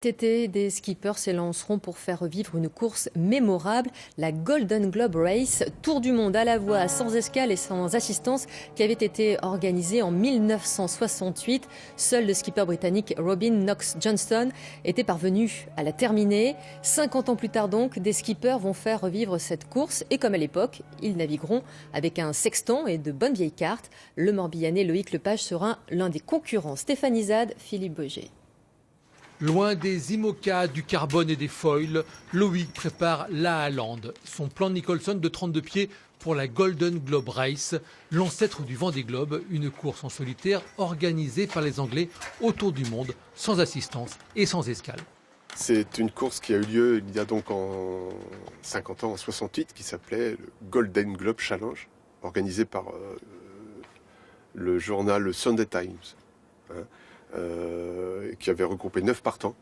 Cet été, des skippers s'élanceront pour faire revivre une course mémorable, la Golden Globe Race, tour du monde à la voie, sans escale et sans assistance, qui avait été organisée en 1968. Seul le skipper britannique Robin Knox-Johnston était parvenu à la terminer. 50 ans plus tard donc, des skippers vont faire revivre cette course et comme à l'époque, ils navigueront avec un sextant et de bonnes vieilles cartes. Le Morbihanais Loïc Lepage sera l'un des concurrents. Stéphanie Zad, Philippe Boger. Loin des IMOCA, du carbone et des foils, Loïc prépare la Haaland, son plan Nicholson de 32 pieds pour la Golden Globe Race, l'ancêtre du Vendée Globe, une course en solitaire organisée par les Anglais autour du monde, sans assistance et sans escale. C'est une course qui a eu lieu il y a donc en 50 ans, en 68, qui s'appelait le Golden Globe Challenge, organisé par le journal Sunday Times. Qui avait regroupé 9 partants,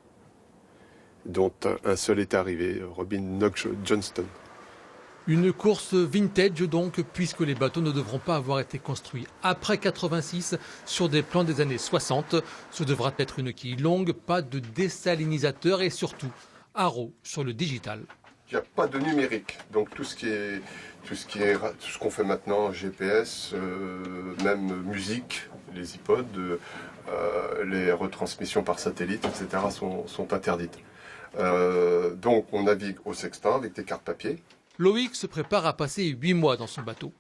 dont un seul est arrivé, Robin Knox-Johnston. Une course vintage donc, puisque les bateaux ne devront pas avoir été construits après 86 sur des plans des années 60. Ce devra être une quille longue, pas de désalinisateur et surtout haro sur le digital. Il n'y a pas de numérique, donc tout ce qu'on fait maintenant, GPS, même musique, les iPods, les retransmissions par satellite, etc. sont interdites. Donc on navigue au sextant avec des cartes papier. Loïc se prépare à passer 8 mois dans son bateau.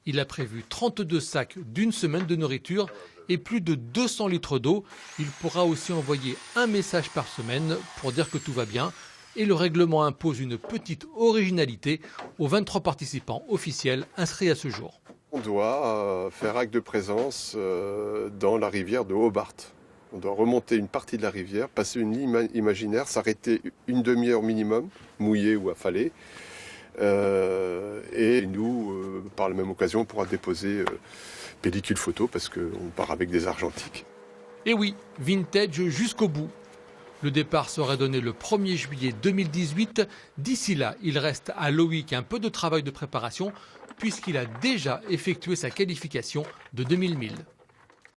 Il a prévu 32 sacs d'une semaine de nourriture et plus de 200 litres d'eau. Il pourra aussi envoyer un message par semaine pour dire que tout va bien. Et le règlement impose une petite originalité aux 23 participants officiels inscrits à ce jour. On doit faire acte de présence dans la rivière de Hobart. On doit remonter une partie de la rivière, passer une ligne imaginaire, s'arrêter une demi-heure minimum, mouillé ou affalé. Et nous, par la même occasion, on pourra déposer pellicule photo parce qu'on part avec des argentiques. Et oui, vintage jusqu'au bout. Le départ sera donné le 1er juillet 2018. D'ici là, il reste à Loïc un peu de travail de préparation puisqu'il a déjà effectué sa qualification de 2000 milles.